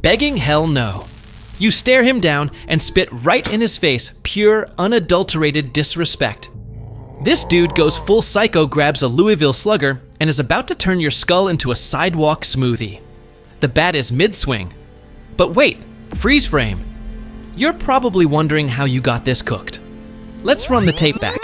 begging hell no. You stare him down and spit right in his face, pure, unadulterated disrespect. This dude goes full psycho, grabs a Louisville Slugger, and is about to turn your skull into a sidewalk smoothie. The bat is mid-swing. But wait, freeze frame. You're probably wondering how you got this cooked. Let's run the tape back.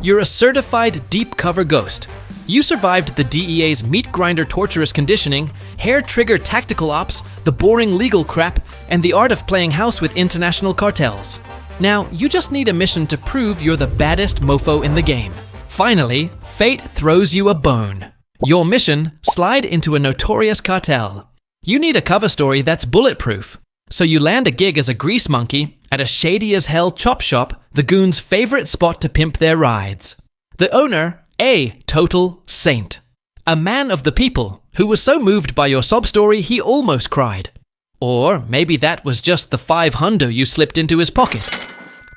You're a certified deep cover ghost. You survived the DEA's meat grinder torturous conditioning, hair trigger tactical ops, the boring legal crap, and the art of playing house with international cartels. Now, you just need a mission to prove you're the baddest mofo in the game. Finally, fate throws you a bone. Your mission, slide into a notorious cartel. You need a cover story that's bulletproof. So you land a gig as a grease monkey at a shady as hell chop shop, the goons' favorite spot to pimp their rides. The owner, a total saint. A man of the people who was so moved by your sob story he almost cried. Or maybe that was just the $500 you slipped into his pocket.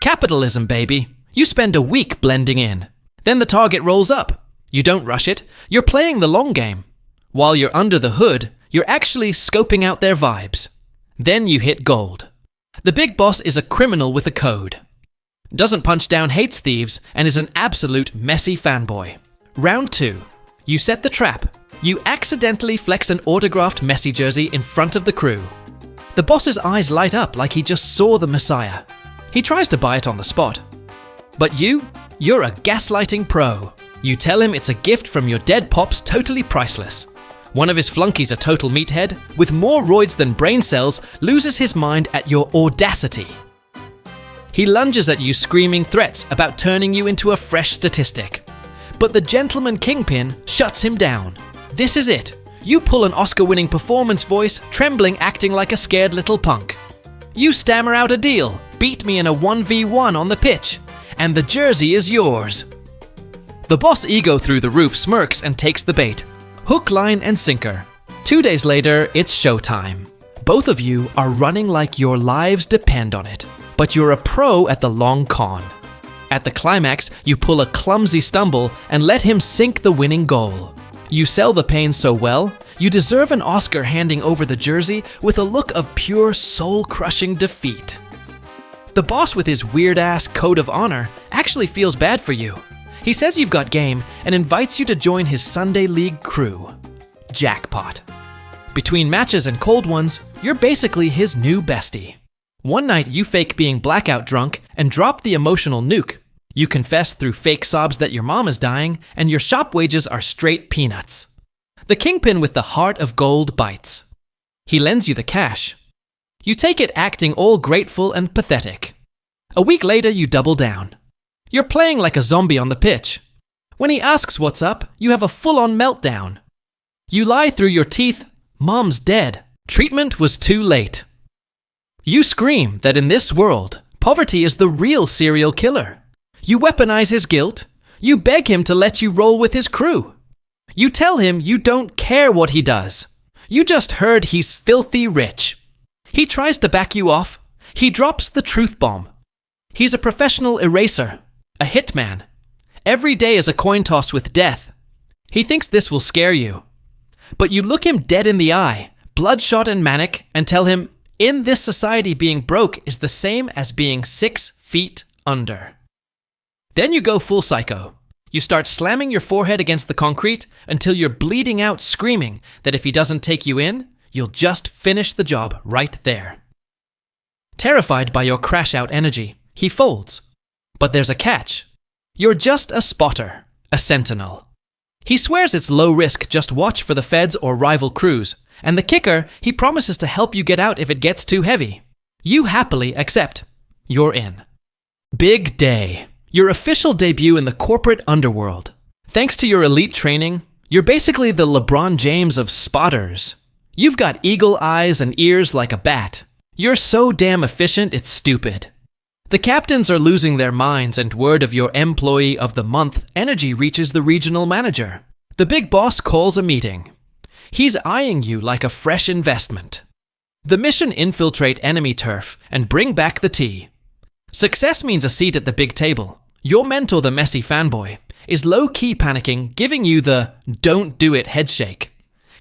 Capitalism, baby. You spend a week blending in. Then the target rolls up. You don't rush it. You're playing the long game. While you're under the hood, you're actually scoping out their vibes. Then you hit gold. The big boss is a criminal with a code. Doesn't punch down, hates thieves, and is an absolute Messi fanboy. Round 2. You set the trap. You accidentally flex an autographed Messi jersey in front of the crew. The boss's eyes light up like he just saw the Messiah. He tries to buy it on the spot. But you're a gaslighting pro. You tell him it's a gift from your dead pops, totally priceless. One of his flunkies, a total meathead, with more roids than brain cells, loses his mind at your audacity. He lunges at you screaming threats about turning you into a fresh statistic. But the gentleman kingpin shuts him down. This is it. You pull an Oscar-winning performance voice, trembling, acting like a scared little punk. You stammer out a deal, beat me in a 1v1 on the pitch, and the jersey is yours. The boss ego through the roof smirks and takes the bait. Hook, line, and sinker. 2 days later, it's showtime. Both of you are running like your lives depend on it, but you're a pro at the long con. At the climax, you pull a clumsy stumble and let him sink the winning goal. You sell the pain so well, you deserve an Oscar handing over the jersey with a look of pure soul-crushing defeat. The boss with his weird-ass code of honor actually feels bad for you. He says you've got game and invites you to join his Sunday League crew. Jackpot. Between matches and cold ones, you're basically his new bestie. One night you fake being blackout drunk and drop the emotional nuke. You confess through fake sobs that your mom is dying and your shop wages are straight peanuts. The kingpin with the heart of gold bites. He lends you the cash. You take it acting all grateful and pathetic. A week later you double down. You're playing like a zombie on the pitch. When he asks what's up, you have a full-on meltdown. You lie through your teeth, "Mom's dead. Treatment was too late." You scream that in this world, poverty is the real serial killer. You weaponize his guilt. You beg him to let you roll with his crew. You tell him you don't care what he does. You just heard he's filthy rich. He tries to back you off. He drops the truth bomb. He's a professional eraser. A hitman. Every day is a coin toss with death. He thinks this will scare you. But you look him dead in the eye, bloodshot and manic, and tell him, in this society being broke is the same as being 6 feet under. Then you go full psycho. You start slamming your forehead against the concrete until you're bleeding out screaming that if he doesn't take you in, you'll just finish the job right there. Terrified by your crash-out energy, he folds. But there's a catch. You're just a spotter, a sentinel. He swears it's low risk, just watch for the feds or rival crews. And the kicker, he promises to help you get out if it gets too heavy. You happily accept. You're in. Big day. Your official debut in the corporate underworld. Thanks to your elite training, you're basically the LeBron James of spotters. You've got eagle eyes and ears like a bat. You're so damn efficient, it's stupid. The captains are losing their minds, and word of your Employee of the Month energy reaches the regional manager. The big boss calls a meeting. He's eyeing you like a fresh investment. The mission: infiltrate enemy turf and bring back the tea. Success means a seat at the big table. Your mentor, the Messi fanboy, is low-key panicking, giving you the don't do it headshake.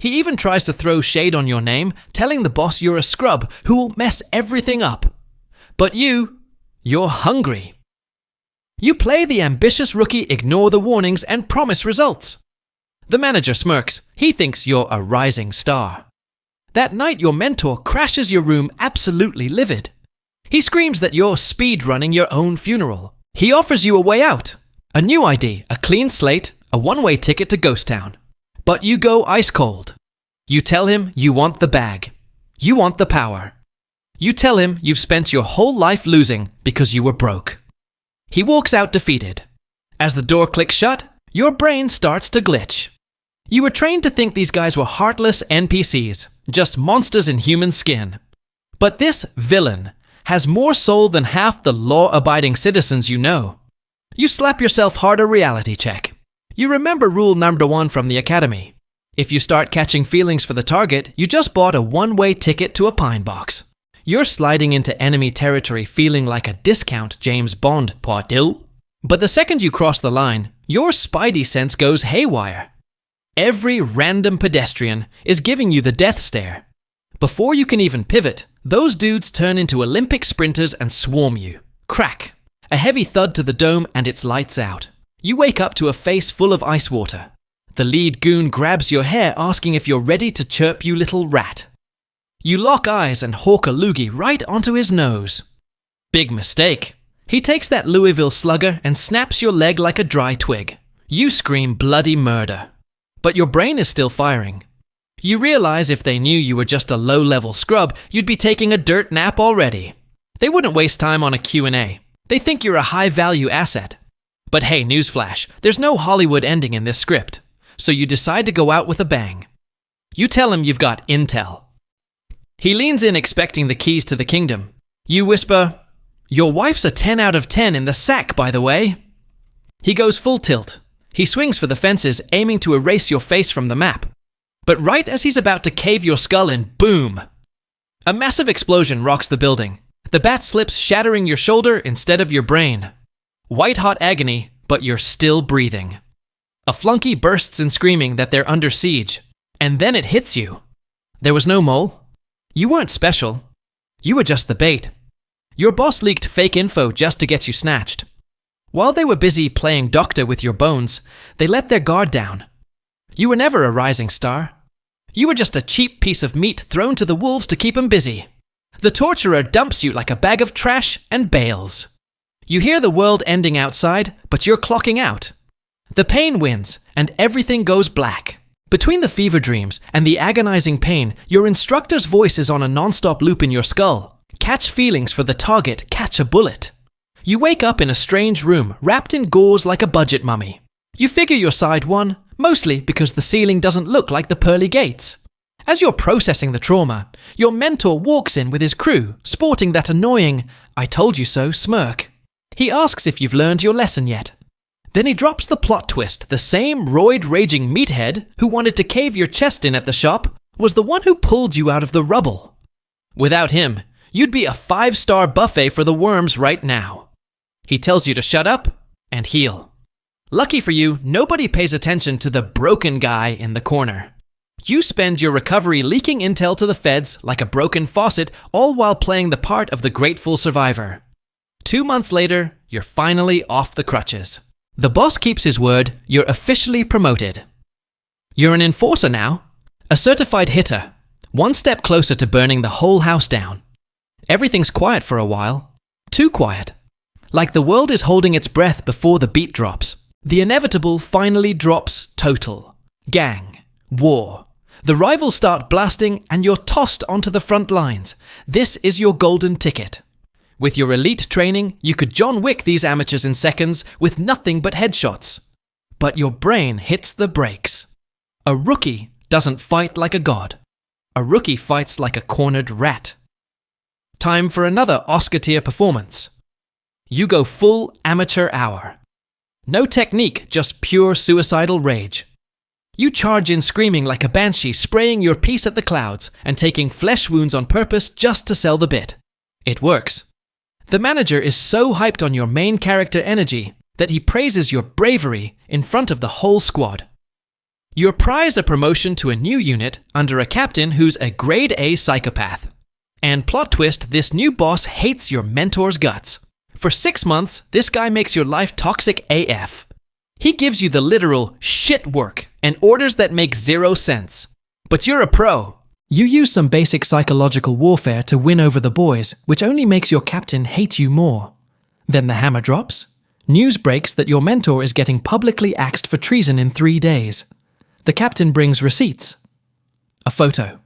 He even tries to throw shade on your name, telling the boss you're a scrub who will mess everything up. But you're hungry. You play the ambitious rookie, ignore the warnings, and promise results. The manager smirks. He thinks you're a rising star. That night, your mentor crashes your room absolutely livid. He screams that you're speed-running your own funeral. He offers you a way out. A new ID, a clean slate, a one-way ticket to Ghost Town. But you go ice cold. You tell him you want the bag. You want the power. You tell him you've spent your whole life losing because you were broke. He walks out defeated. As the door clicks shut, your brain starts to glitch. You were trained to think these guys were heartless NPCs, just monsters in human skin. But this villain has more soul than half the law-abiding citizens you know. You slap yourself hard a reality check. You remember rule number 1 from the academy. If you start catching feelings for the target, you just bought a one-way ticket to a pine box. You're sliding into enemy territory feeling like a discount James Bond, Cartel. But the second you cross the line, your spidey sense goes haywire. Every random pedestrian is giving you the death stare. Before you can even pivot, those dudes turn into Olympic sprinters and swarm you. Crack! A heavy thud to the dome and it's lights out. You wake up to a face full of ice water. The lead goon grabs your hair asking if you're ready to chirp you little rat. You lock eyes and hawk a loogie right onto his nose. Big mistake. He takes that Louisville Slugger and snaps your leg like a dry twig. You scream bloody murder. But your brain is still firing. You realize if they knew you were just a low-level scrub, you'd be taking a dirt nap already. They wouldn't waste time on a Q&A. They think you're a high-value asset. But hey, newsflash, there's no Hollywood ending in this script. So you decide to go out with a bang. You tell him you've got intel. He leans in expecting the keys to the kingdom. You whisper, "Your wife's a 10 out of 10 in the sack, by the way." He goes full tilt. He swings for the fences, aiming to erase your face from the map. But right as he's about to cave your skull in, boom! A massive explosion rocks the building. The bat slips, shattering your shoulder instead of your brain. White-hot agony, but you're still breathing. A flunky bursts in screaming that they're under siege. And then it hits you. There was no mole. You weren't special. You were just the bait. Your boss leaked fake info just to get you snatched. While they were busy playing doctor with your bones, they let their guard down. You were never a rising star. You were just a cheap piece of meat thrown to the wolves to keep them busy. The torturer dumps you like a bag of trash and bails. You hear the world ending outside, but you're clocking out. The pain wins, and everything goes black. Between the fever dreams and the agonizing pain, your instructor's voice is on a non-stop loop in your skull. Catch feelings for the target, catch a bullet. You wake up in a strange room, wrapped in gauze like a budget mummy. You figure your side won, mostly because the ceiling doesn't look like the pearly gates. As you're processing the trauma, your mentor walks in with his crew, sporting that annoying "I told you so" smirk. He asks if you've learned your lesson yet. Then he drops the plot twist. The same roid-raging meathead who wanted to cave your chest in at the shop was the one who pulled you out of the rubble. Without him, you'd be a 5-star buffet for the worms right now. He tells you to shut up and heal. Lucky for you, nobody pays attention to the broken guy in the corner. You spend your recovery leaking intel to the feds like a broken faucet, all while playing the part of the grateful survivor. 2 months later, you're finally off the crutches. The boss keeps his word, you're officially promoted. You're an enforcer now, a certified hitter, one step closer to burning the whole house down. Everything's quiet for a while, too quiet. Like the world is holding its breath before the beat drops. The inevitable finally drops total. Gang. War. The rivals start blasting and you're tossed onto the front lines. This is your golden ticket. With your elite training, you could John Wick these amateurs in seconds with nothing but headshots. But your brain hits the brakes. A rookie doesn't fight like a god. A rookie fights like a cornered rat. Time for another Oscar-tier performance. You go full amateur hour. No technique, just pure suicidal rage. You charge in screaming like a banshee, spraying your piece at the clouds and taking flesh wounds on purpose just to sell the bit. It works. The manager is so hyped on your main character energy that he praises your bravery in front of the whole squad. You're prized a promotion to a new unit under a captain who's a grade A psychopath. And plot twist, this new boss hates your mentor's guts. For 6 months, this guy makes your life toxic AF. He gives you the literal shit work and orders that make 0 sense. But you're a pro. You use some basic psychological warfare to win over the boys, which only makes your captain hate you more. Then the hammer drops. News breaks that your mentor is getting publicly axed for treason in 3 days. The captain brings receipts. A photo.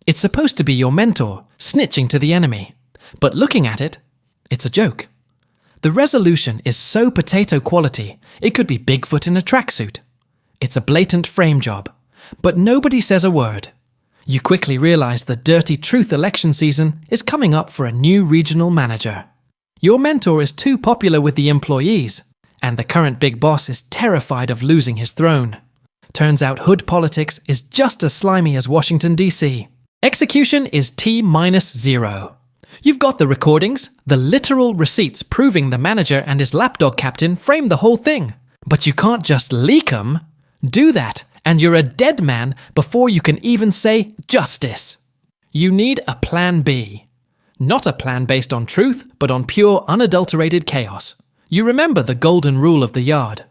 It's supposed to be your mentor, snitching to the enemy. But looking at it, it's a joke. The resolution is so potato quality, it could be Bigfoot in a tracksuit. It's a blatant frame job. But nobody says a word. You quickly realize the dirty truth election season is coming up for a new regional manager. Your mentor is too popular with the employees, and the current big boss is terrified of losing his throne. Turns out hood politics is just as slimy as Washington, D.C. Execution is T-0. You've got the recordings, the literal receipts proving the manager and his lapdog captain framed the whole thing. But you can't just leak them. Do that, and you're a dead man before you can even say justice. You need a plan B. Not a plan based on truth, but on pure, unadulterated chaos. You remember the golden rule of the yard.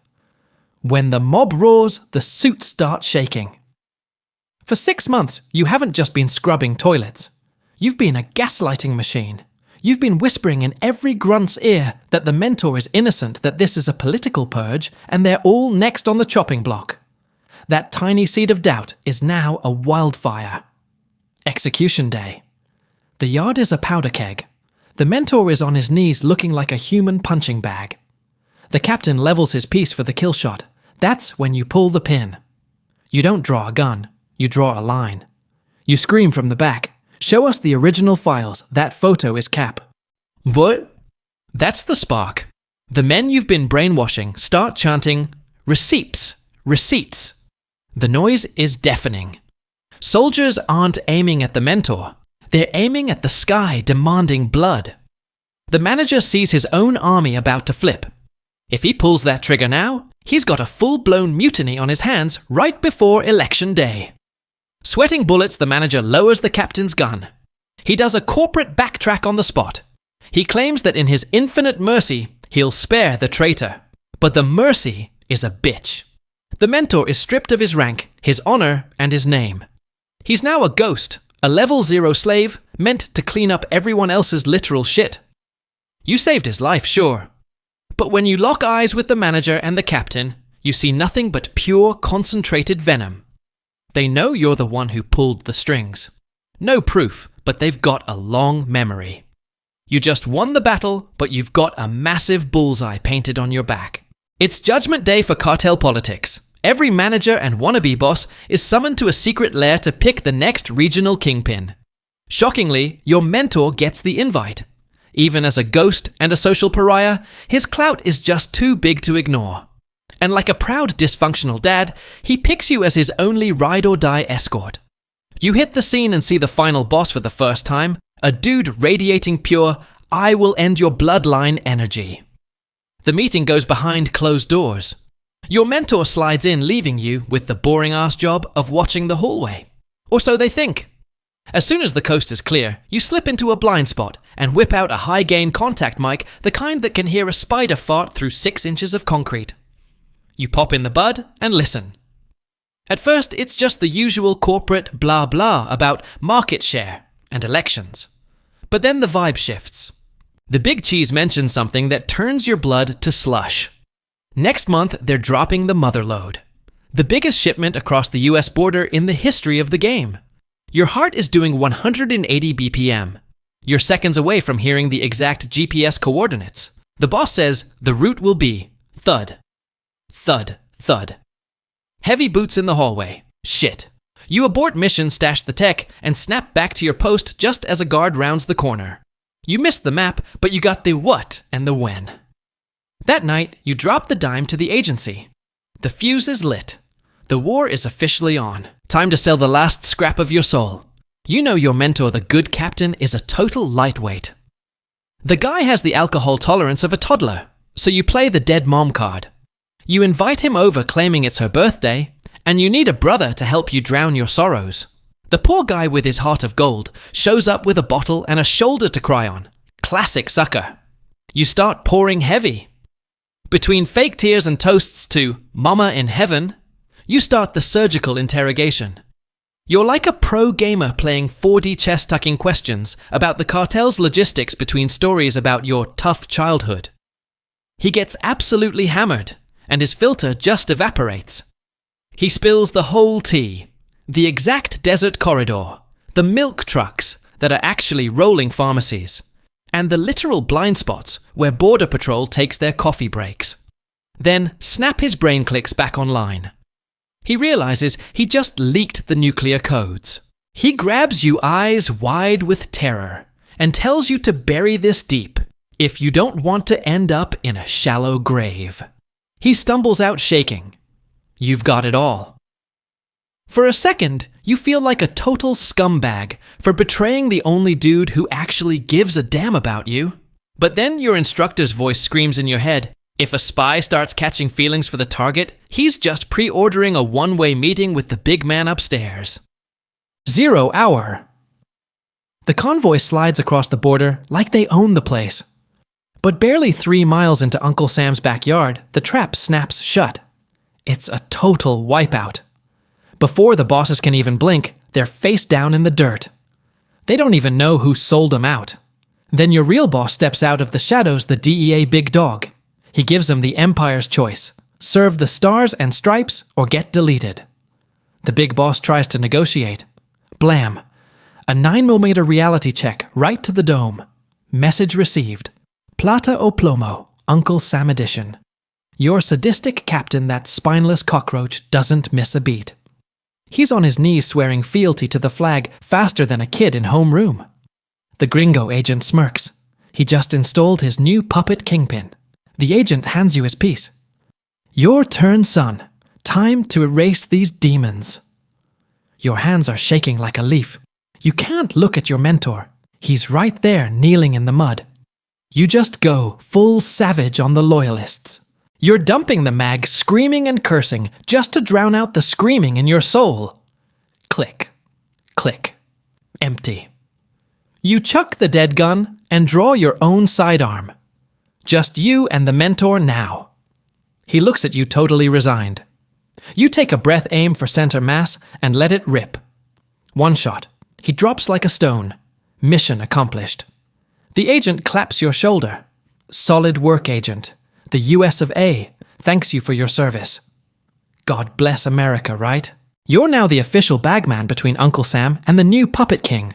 When the mob roars, the suits start shaking. For 6 months, you haven't just been scrubbing toilets. You've been a gaslighting machine. You've been whispering in every grunt's ear that the mentor is innocent, that this is a political purge, and they're all next on the chopping block. That tiny seed of doubt is now a wildfire. Execution day. The yard is a powder keg. The mentor is on his knees looking like a human punching bag. The captain levels his piece for the kill shot. That's when you pull the pin. You don't draw a gun. You draw a line. You scream from the back. Show us the original files. That photo is Cap. What? That's the spark. The men you've been brainwashing start chanting, "Receipts, receipts." The noise is deafening. Soldiers aren't aiming at the mentor. They're aiming at the sky, demanding blood. The manager sees his own army about to flip. If he pulls that trigger now, he's got a full-blown mutiny on his hands right before election day. Sweating bullets, the manager lowers the captain's gun. He does a corporate backtrack on the spot. He claims that in his infinite mercy, he'll spare the traitor. But the mercy is a bitch. The mentor is stripped of his rank, his honor, and his name. He's now a ghost, a level 0 slave, meant to clean up everyone else's literal shit. You saved his life, sure. But when you lock eyes with the manager and the captain, you see nothing but pure, concentrated venom. They know you're the one who pulled the strings. No proof, but they've got a long memory. You just won the battle, but you've got a massive bullseye painted on your back. It's Judgment Day for cartel politics. Every manager and wannabe boss is summoned to a secret lair to pick the next regional kingpin. Shockingly, your mentor gets the invite. Even as a ghost and a social pariah, his clout is just too big to ignore. And like a proud dysfunctional dad, he picks you as his only ride-or-die escort. You hit the scene and see the final boss for the first time, a dude radiating pure, "I will end your bloodline" energy. The meeting goes behind closed doors. Your mentor slides in, leaving you with the boring-ass job of watching the hallway. Or so they think. As soon as the coast is clear, you slip into a blind spot and whip out a high-gain contact mic, the kind that can hear a spider fart through 6 inches of concrete. You pop in the bud and listen. At first, it's just the usual corporate blah blah about market share and elections. But then the vibe shifts. The big cheese mentions something that turns your blood to slush. Next month, they're dropping the motherlode. The biggest shipment across the US border in the history of the game. Your heart is doing 180 BPM. You're seconds away from hearing the exact GPS coordinates. The boss says the route will be thud, thud, thud. Heavy boots in the hallway. Shit. You abort mission, stash the tech, and snap back to your post just as a guard rounds the corner. You missed the map, but you got the what and the when. That night, you drop the dime to the agency. The fuse is lit. The war is officially on. Time to sell the last scrap of your soul. You know your mentor, the good captain, is a total lightweight. The guy has the alcohol tolerance of a toddler, so you play the dead mom card. You invite him over claiming it's her birthday, and you need a brother to help you drown your sorrows. The poor guy with his heart of gold shows up with a bottle and a shoulder to cry on. Classic sucker. You start pouring heavy. Between fake tears and toasts to Mama in Heaven, you start the surgical interrogation. You're like a pro gamer playing 4D chess-tucking questions about the cartel's logistics between stories about your tough childhood. He gets absolutely hammered, and his filter just evaporates. He spills the whole tea, the exact desert corridor, the milk trucks that are actually rolling pharmacies, and the literal blind spots where Border Patrol takes their coffee breaks. Then snap his brain clicks back online. He realizes he just leaked the nuclear codes. He grabs you eyes wide with terror and tells you to bury this deep if you don't want to end up in a shallow grave. He stumbles out shaking. You've got it all. For a second, you feel like a total scumbag for betraying the only dude who actually gives a damn about you. But then your instructor's voice screams in your head, if a spy starts catching feelings for the target, he's just pre-ordering a one-way meeting with the big man upstairs. 0 hour. The convoy slides across the border like they own the place. But barely 3 miles into Uncle Sam's backyard, the trap snaps shut. It's a total wipeout. Before the bosses can even blink, they're face down in the dirt. They don't even know who sold them out. Then your real boss steps out of the shadows, the DEA big dog. He gives them the Empire's choice. Serve the stars and stripes or get deleted. The big boss tries to negotiate. Blam. A 9mm reality check right to the dome. Message received. Plata o Plomo, Uncle Sam edition. Your sadistic captain, that spineless cockroach, doesn't miss a beat. He's on his knees swearing fealty to the flag faster than a kid in homeroom. The gringo agent smirks. He just installed his new puppet kingpin. The agent hands you his piece. Your turn, son. Time to erase these demons. Your hands are shaking like a leaf. You can't look at your mentor. He's right there, kneeling in the mud. You just go full savage on the loyalists. You're dumping the mag, screaming and cursing, just to drown out the screaming in your soul. Click. Click. Empty. You chuck the dead gun and draw your own sidearm. Just you and the mentor now. He looks at you totally resigned. You take a breath aim for center mass and let it rip. One shot. He drops like a stone. Mission accomplished. The agent claps your shoulder. Solid work, agent. The US of A thanks you for your service. God bless America, right? You're now the official bagman between Uncle Sam and the new Puppet King.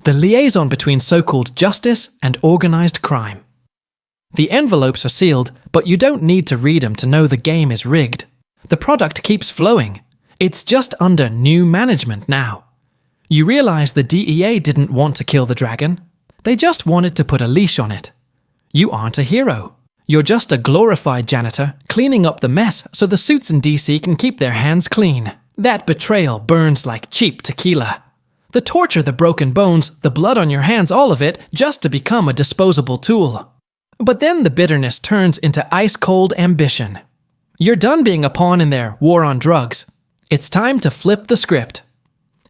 The liaison between so-called justice and organized crime. The envelopes are sealed, but you don't need to read them to know the game is rigged. The product keeps flowing. It's just under new management now. You realize the DEA didn't want to kill the dragon. They just wanted to put a leash on it. You aren't a hero. You're just a glorified janitor cleaning up the mess so the suits in DC can keep their hands clean. That betrayal burns like cheap tequila. The torture, the broken bones, the blood on your hands, all of it just to become a disposable tool. But then the bitterness turns into ice-cold ambition. You're done being a pawn in their war on drugs. It's time to flip the script.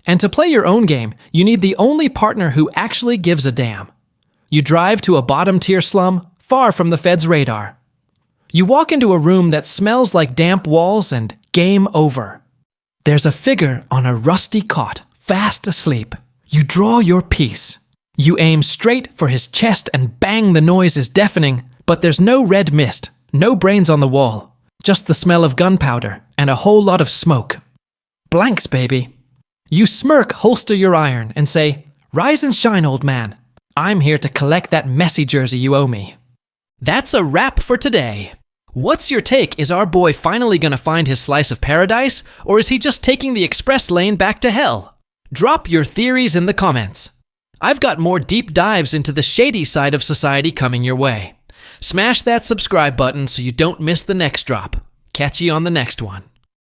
And to play your own game, you need the only partner who actually gives a damn. You drive to a bottom-tier slum, far from the Fed's radar. You walk into a room that smells like damp walls and game over. There's a figure on a rusty cot, fast asleep. You draw your piece. You aim straight for his chest and bang, the noise is deafening, but there's no red mist, no brains on the wall, just the smell of gunpowder and a whole lot of smoke. Blanks, baby. You smirk, holster your iron, and say, "Rise and shine, old man. I'm here to collect that Messi jersey you owe me." That's a wrap for today. What's your take? Is our boy finally gonna find his slice of paradise, or is he just taking the express lane back to hell? Drop your theories in the comments. I've got more deep dives into the shady side of society coming your way. Smash that subscribe button so you don't miss the next drop. Catch you on the next one.